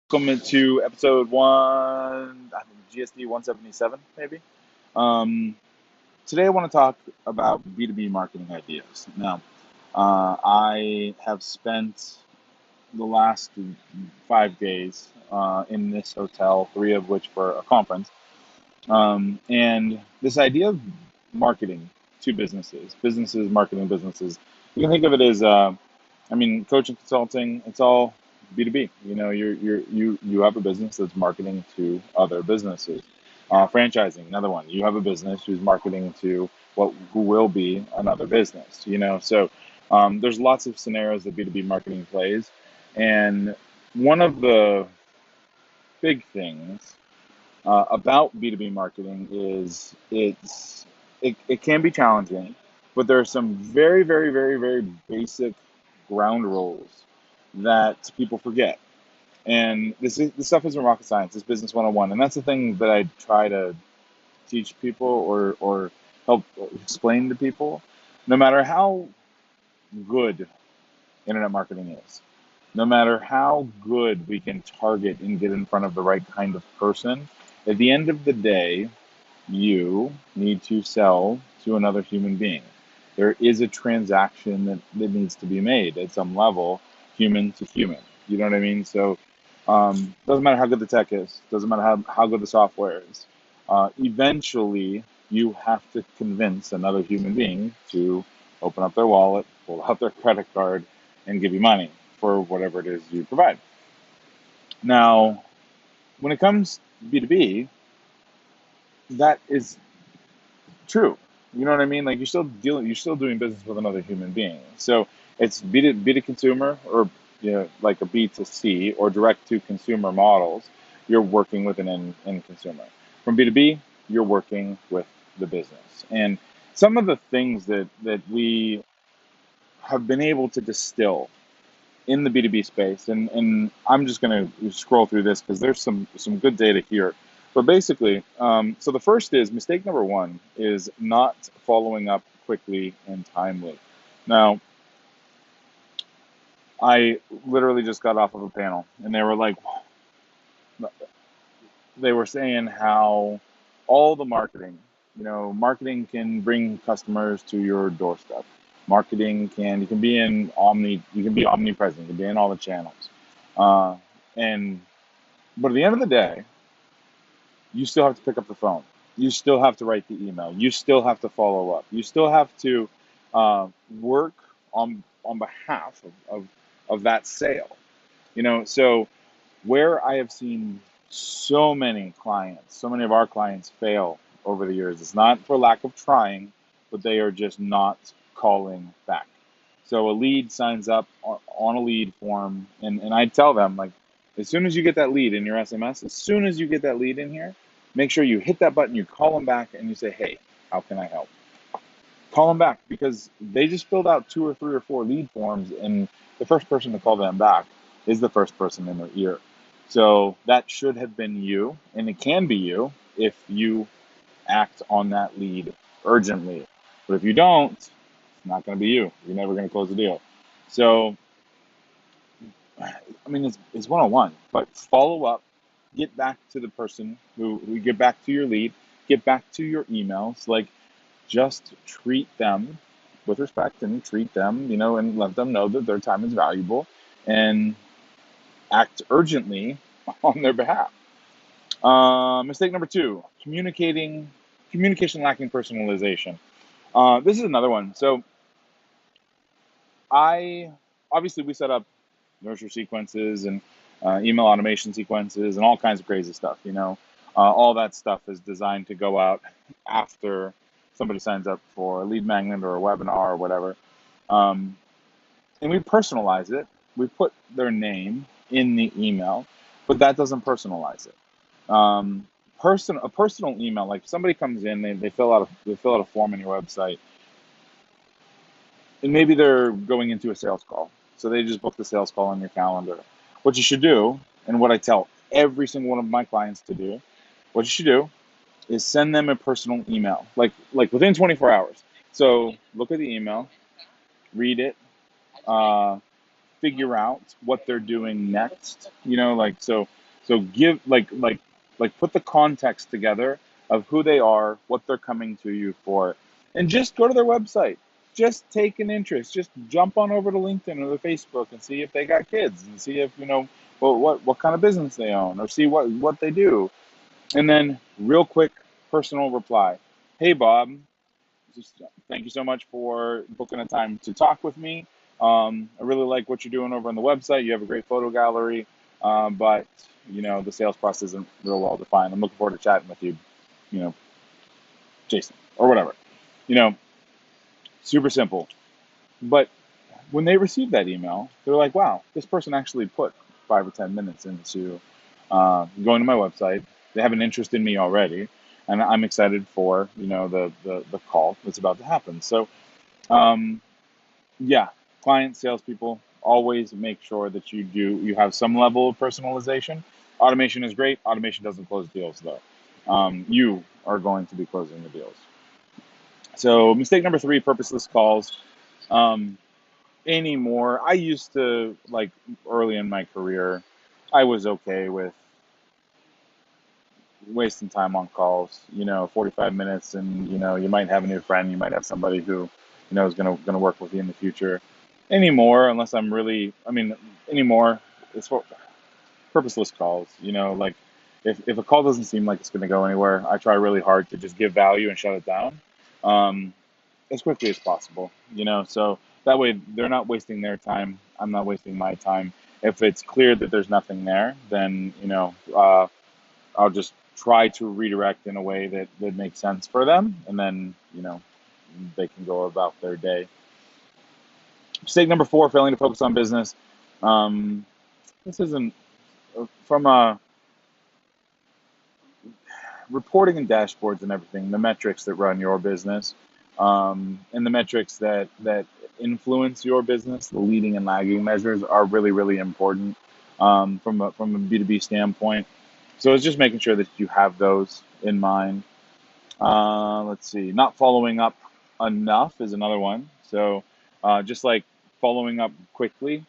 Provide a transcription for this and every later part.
Welcome to episode one, I think GSD 177, maybe. Um, Today I want to talk about B2B marketing ideas. Now, I have spent the last 5 days in this hotel, three of which for a conference. And this idea of marketing to businesses marketing businesses, you can think of it as coaching, consulting, it's all B2B. You have a business that's marketing to other businesses. Franchising, another one. You have a business who's marketing to who will be another business. There's lots of scenarios that B2B marketing plays, and one of the big things about B2B marketing is it can be challenging, but there are some very, very, very, very basic ground rules that people forget. And this stuff isn't rocket science. It's business 101. And that's the thing that I try to teach people or help explain to people. No matter how good internet marketing is, no matter how good we can target and get in front of the right kind of person, at the end of the day, you need to sell to another human being. There is a transaction that needs to be made at some level, human to human. You know what I mean? So doesn't matter how good the tech is, doesn't matter how good the software is. Eventually, you have to convince another human being to open up their wallet, pull out their credit card, and give you money for whatever it is you provide. Now, when it comes B2B, that is true. You know what I mean? Like you're still doing business with another human being. So it's B to consumer, or like a B to C or direct to consumer models. You're working with an end consumer. From B2B, you're working with the business. And some of the things that we have been able to distill in the B2B space, and I'm just going to scroll through this because there's some good data here. But basically, so the first is mistake number one is not following up quickly and timely. Now, I literally just got off of a panel, and they were saying how all the marketing, marketing can bring customers to your doorstep. You can be you can be omnipresent, you can be in all the channels. Uh, and, but at the end of the day, you still have to pick up the phone. You still have to write the email. You still have to follow up. You still have to work on behalf of that sale. So where I have seen so many clients, so many of our clients fail over the years, it's not for lack of trying, but they are just not calling back. So a lead signs up on a lead form, and I tell them, like, as soon as you get that lead in your SMS, as soon as you get that lead in here, make sure you hit that button, you call them back, and you say, hey, how can I help? Call them back, because they just filled out 2 or 3 or 4 lead forms, and the first person to call them back is the first person in their ear. So that should have been you, and it can be you if you act on that lead urgently. But if you don't, it's not going to be you. You're never going to close the deal. So, it's 101, but follow up, get back to the person who get back to your lead, get back to your emails. Like, just treat them with respect and treat them, and let them know that their time is valuable, and act urgently on their behalf. Mistake number two, communication lacking personalization. This is another one. So I obviously we set up nurture sequences and email automation sequences and all kinds of crazy stuff. All that stuff is designed to go out after somebody signs up for a lead magnet or a webinar or whatever. And we personalize it. We put their name in the email, but that doesn't personalize it. A personal email, like somebody comes in, they fill out a form on your website, and maybe they're going into a sales call, so they just book the sales call on your calendar. What you should do, and what I tell every single one of my clients to do, what you should do is send them a personal email, like within 24 hours. So look at the email, read it, figure out what they're doing next. So give put the context together of who they are, what they're coming to you for, and just go to their website. Just take an interest. Just jump on over to LinkedIn or the Facebook and see if they got kids, and see if what kind of business they own, or see what they do. And then real quick personal reply. Hey Bob, just thank you so much for booking a time to talk with me. I really like what you're doing over on the website. You have a great photo gallery, but the sales process isn't real well defined. I'm looking forward to chatting with you, you know, Jason, or whatever. You know, Super simple. But when they receive that email, they're like, wow, this person actually put 5 or 10 minutes into going to my website. They have an interest in me already, and I'm excited for the call that's about to happen. So um, yeah, clients, salespeople, always make sure that you have some level of personalization. Automation is great. Automation doesn't close deals though. You are going to be closing the deals. So mistake number 3, purposeless calls. Um, Anymore, I used to, like, early in my career, I was okay with wasting time on calls, 45 minutes, and you might have a new friend, you might have somebody who is gonna work with you in the future. Anymore, unless I'm really, I mean, anymore, it's for purposeless calls. Like, if a call doesn't seem like it's gonna go anywhere, I try really hard to just give value and shut it down. Um, as quickly as possible, so that way they're not wasting their time. I'm not wasting my time. If it's clear that there's nothing there, then, I'll just try to redirect in a way that makes sense for them. And then, they can go about their day. Mistake number 4, failing to focus on business. Um, this isn't from reporting and dashboards and everything, the metrics that run your business, and the metrics that influence your business, the leading and lagging measures, are really, really important from a B2B standpoint. So it's just making sure that you have those in mind. Let's see, not following up enough is another one. So just like following up quickly,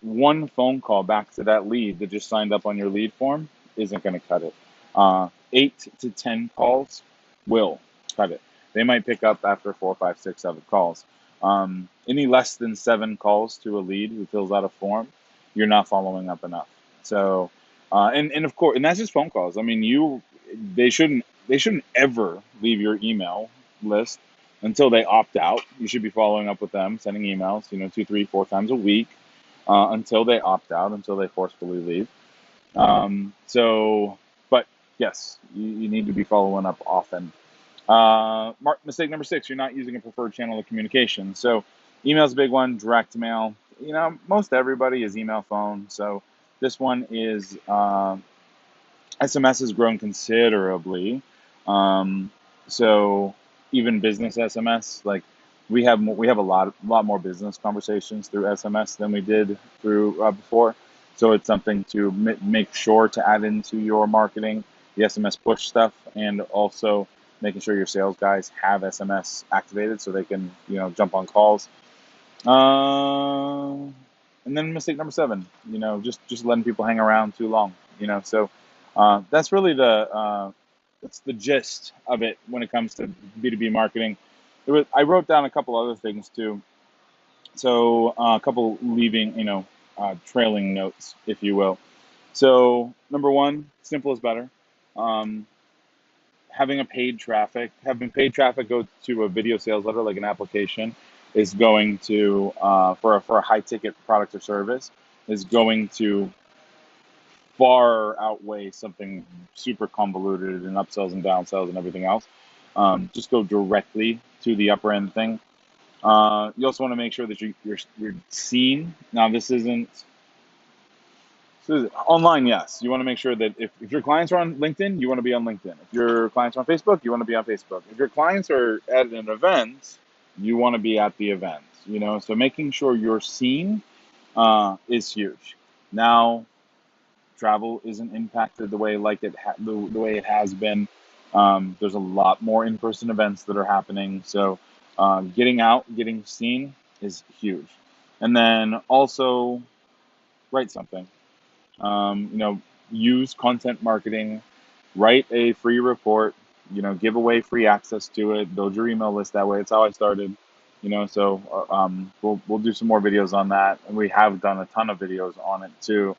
one phone call back to that lead that just signed up on your lead form isn't going to cut it. 8 to 10 calls will cut it. They might pick up after 4, 5, 6, 7 calls. Any less than 7 calls to a lead who fills out a form, you're not following up enough. So, and of course, and that's just phone calls. I mean, they shouldn't ever leave your email list until they opt out. You should be following up with them, sending emails, 2, 3, 4 times a week, until they opt out, until they forcefully leave. But yes, you need to be following up often. Mistake number 6, you're not using a preferred channel of communication. So email is a big one, direct mail. Most everybody is email, phone. So this one is SMS has grown considerably. So even business SMS, like we have a lot more business conversations through SMS than we did through before. So it's something to make sure to add into your marketing, the SMS push stuff, and also making sure your sales guys have SMS activated so they can jump on calls. Uh, and then mistake number 7, just letting people hang around too long. So that's really that's the gist of it when it comes to B2B marketing. I wrote down a couple other things too. So a couple trailing notes, if you will. So number 1, simple is better. Um, having paid traffic go to a video sales letter, like an application, is going to for a high ticket product or service, is going to far outweigh something super convoluted and upsells and downsells and everything else. Just go directly to the upper end thing. You also want to make sure that you're seen. Now, this isn't online. Yes, you want to make sure that if your clients are on LinkedIn, you want to be on LinkedIn. If your clients are on Facebook, you want to be on Facebook. If your clients are at an event, you want to be at the event. So making sure you're seen is huge. Now, travel isn't impacted the way the way it has been. There's a lot more in-person events that are happening, so getting out, getting seen is huge. And then also write something. You know, use content marketing, write a free report, you know, give away free access to it, build your email list that way. It's how I started, you know, so we'll do some more videos on that. And we have done a ton of videos on it too.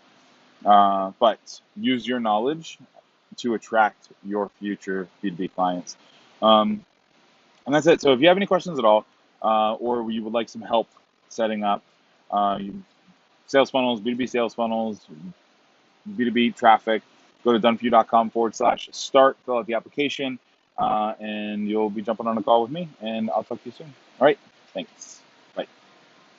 But use your knowledge to attract your future B2B clients. Um, and that's it. So if you have any questions at all, or you would like some help setting up sales funnels, B2B sales funnels, B2B traffic, go to doneforyou.com/start, fill out the application, and you'll be jumping on a call with me, and I'll talk to you soon. All right, thanks.